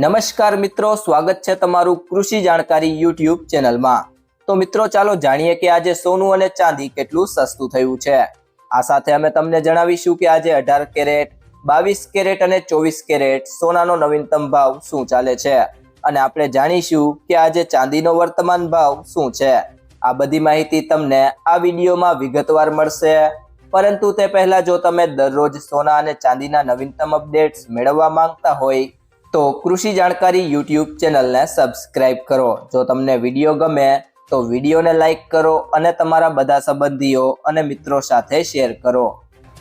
નમસ્કાર મિત્રો, સ્વાગત છે તમારું કૃષિ જાણકારી યુટ્યુબ ચેનલમાં। તો મિત્રો ચાલો જાણીએ કે આજે સોનું અને ચાંદી કેટલું સસ્તું થયું છે। આ સાથે અમે તમને જણાવીશું કે આજે 18 કેરેટ, 22 કેરેટ અને 24 કેરેટ સોનાનો નવીનતમ ભાવ શું ચાલે છે અને આપણે જાણીશું કે આજે ચાંદીનો વર્તમાન ભાવ શું છે। આ બધી માહિતી તમને આ વિડીયોમાં વિગતવાર મળશે, પરંતુ તે પહેલા જો તમે દરરોજ સોના અને ચાંદીના નવીનતમ અપડેટ્સ મેળવવા માંગતા હોય તો કૃષિ જાણકારી યુટ્યુબ ચેનલને સબસ્ક્રાઇબ કરો। જો તમને વિડીયો ગમે તો વિડીયોને લાઈક કરો અને તમારા બધા સંબંધીઓ અને મિત્રો સાથે શેર કરો।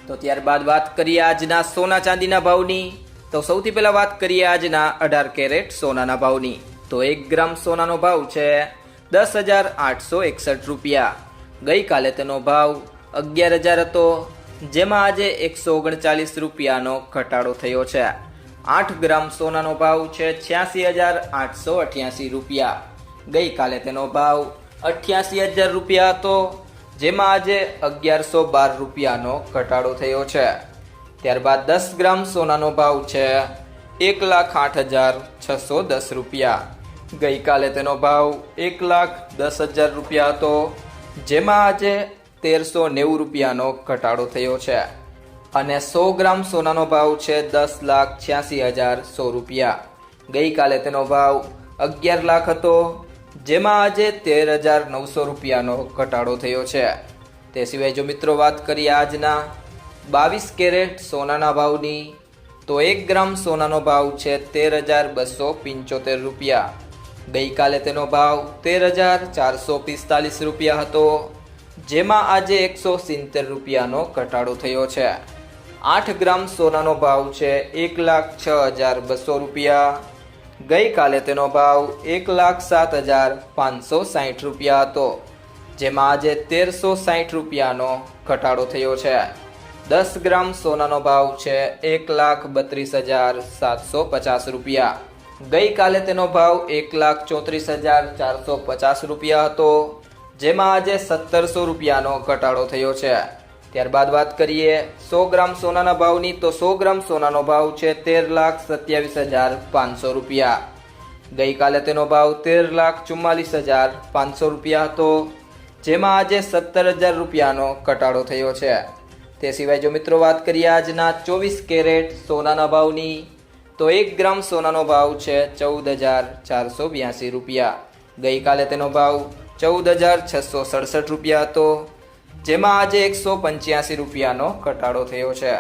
તો ત્યારબાદ વાત કરીએ આજના સોના ચાંદીના ભાવની। તો સૌથી પહેલા વાત કરીએ આજના 18 કેરેટ સોનાના ભાવની। તો 1 ગ્રામ સોનાનો ભાવ છે 10,861 રૂપિયા। ગઈકાલે તેનો ભાવ 11,000 હતો, જેમાં આજે 139 રૂપિયાનો ઘટાડો થયો છે। 8 ગ્રામ સોનાનો ભાવ છે 86,888 રૂપિયા। ગઈકાલે તેનો ભાવ 88,000 રૂપિયા હતો, જેમાં આજે 1,112 રૂપિયાનો ઘટાડો થયો છે। ત્યારબાદ 10 ગ્રામ સોનાનો ભાવ છે 1,08,610 રૂપિયા। ગઈકાલે તેનો ભાવ 1,10,000 રૂપિયા હતો, જેમાં આજે 1,390 રૂપિયાનો ઘટાડો થયો છે। અને 100 ગ્રામ સોનાનો ભાવ છે 10,86,100 રૂપિયા। ગઈકાલે તેનો ભાવ 11 લાખ હતો, જેમાં આજે 13,900 રૂપિયાનો ઘટાડો થયો છે। તે સિવાય જો મિત્રો વાત કરીએ આજના 22 કેરેટ સોનાના ભાવની, તો 1 ગ્રામ સોનાનો ભાવ છે 13,275 રૂપિયા। ગઈકાલે તેનો ભાવ 13,445 રૂપિયા હતો, જેમાં આજે 170 રૂપિયાનો ઘટાડો થયો છે। 8 ગ્રામ સોનાનો ભાવ છે 1,06,200 રૂપિયા। ગઈકાલે તેનો ભાવ 1,07,560 રૂપિયા હતો, જેમાં આજે 1,360 રૂપિયાનો ઘટાડો થયો છે। 10 ગ્રામ સોનાનો ભાવ છે 1,32,750 રૂપિયા। ગઈકાલે તેનો ભાવ 1,34,450 રૂપિયા હતો, જેમાં આજે 1,700 રૂપિયાનો ઘટાડો થયો છે। ત્યારબાદ વાત કરીએ 100 ગ્રામ સોનાના ભાવની, તો 100 ગ્રામ સોનાનો ભાવ છે 13,27,500 રૂપિયા। ગઈકાલે તેનો ભાવ 13,44,500 રૂપિયા હતો, જેમાં આજે 17,000 રૂપિયાનો ઘટાડો થયો છે। તે સિવાય જો મિત્રો વાત કરીએ આજના 24 કેરેટ સોનાના ભાવની, તો 1 ગ્રામ સોનાનો ભાવ છે 14,482 રૂપિયા। ગઈકાલે તેનો ભાવ 14,667 રૂપિયા હતો, જેમાં આજે 185 રૂપિયાનો ઘટાડો થયો છે।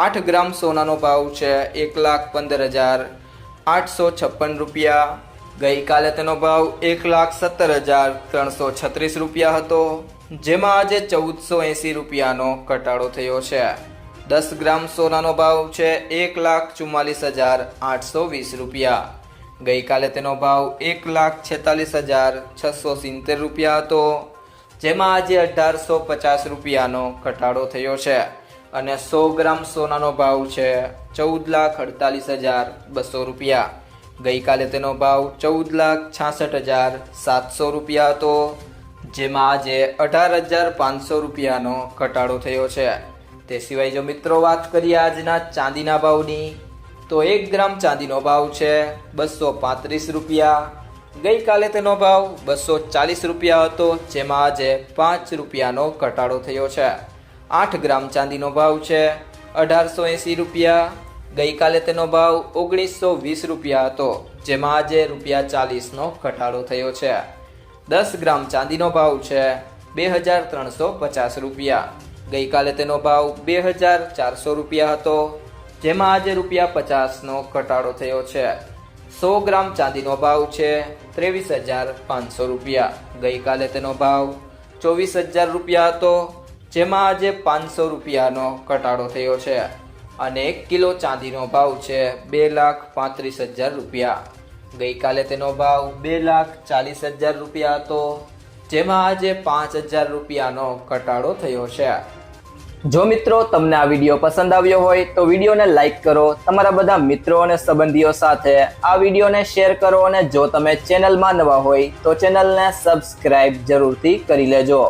8 ગ્રામ સોનાનો ભાવ છે 1,15,856 રૂપિયા। ગઈકાલે તેનો ભાવ 1,17,336 રૂપિયા હતો, જેમાં આજે 1,480 રૂપિયાનો ઘટાડો થયો છે। 10 ગ્રામ સોનાનો ભાવ છે 1,44,820 રૂપિયા। ગઈકાલે તેનો ભાવ 1,46,670 રૂપિયા હતો, જેમાં આજે 1,850 રૂપિયાનો ઘટાડો થયો છે। અને 100 ગ્રામ સોનાનો ભાવ છે 14,48,200 રૂપિયા। ગઈકાલે તેનો ભાવ 14,66,700 રૂપિયા હતો, જેમાં આજે 18,500 રૂપિયાનો ઘટાડો થયો છે। તે સિવાય જો મિત્રો વાત કરીએ આજના ચાંદીના ભાવની, તો 1 ગ્રામ ચાંદીનો ભાવ છે 235 રૂપિયા। ગઈકાલે તેનો ભાવ 240 રૂપિયા હતો, જેમાં આજે 5 રૂપિયાનો ઘટાડો થયો છે। 8 ગ્રામ ચાંદીનો ભાવ છે 1,880 રૂપિયા। ગઈકાલે તેનો ભાવ 1,920 રૂપિયા હતો, જેમાં આજે ₹40નો ઘટાડો થયો છે। 10 ગ્રામ ચાંદીનો ભાવ છે 2,350 રૂપિયા। ગઈકાલે તેનો ભાવ 2,400 રૂપિયા હતો, જેમાં આજે ₹50નો ઘટાડો થયો છે। 100 ગ્રામ ચાંદીનો ભાવ છે 23,500 રૂપિયા। ગઈકાલે તેનો ભાવ 24,000 રૂપિયા હતો, જેમાં આજે 500 રૂપિયાનો ઘટાડો થયો છે। અને 1 કિલો ચાંદીનો ભાવ છે 2,35,000 રૂપિયા। ગઈકાલે તેનો ભાવ 2,40,000 રૂપિયા હતો, જેમાં આજે 5,000 રૂપિયાનો ઘટાડો થયો છે। જો મિત્રો તમને આ વિડીયો પસંદ આવ્યો હોય તો વિડીયોને લાઈક કરો, તમારા બધા મિત્રો અને સંબંધીઓ સાથે આ વિડીયોને શેર કરો, અને જો તમે ચેનલમાં નવા હોય તો ચેનલને સબસ્ક્રાઇબ જરૂરથી કરી લેજો।